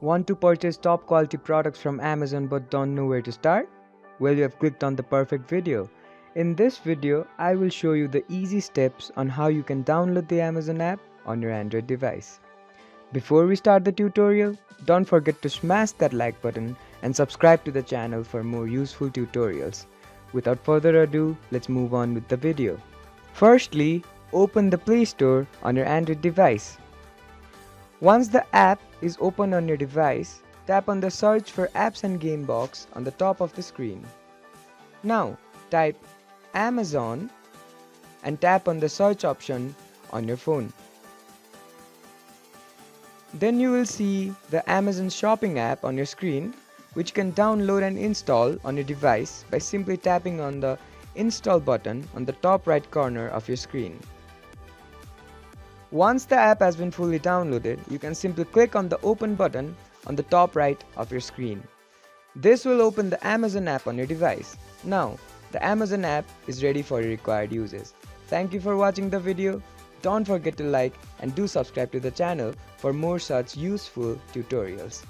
Want to purchase top quality products from Amazon but don't know where to start? Well, you have clicked on the perfect video. In this video, I will show you the easy steps on how you can download the Amazon app on your Android device. Before we start the tutorial, don't forget to smash that like button and subscribe to the channel for more useful tutorials. Without further ado, let's move on with the video. Firstly, open the Play Store on your Android device. Once the app is open on your device, tap on the Search for Apps and Game box on the top of the screen. Now, type Amazon and tap on the search option on your phone. Then you will see the Amazon Shopping app on your screen, which you can download and install on your device by simply tapping on the Install button on the top right corner of your screen. Once the app has been fully downloaded, you can simply click on the Open button on the top right of your screen. This will open the Amazon app on your device. Now, the Amazon app is ready for your required uses. Thank you for watching the video. Don't forget to like and do subscribe to the channel for more such useful tutorials.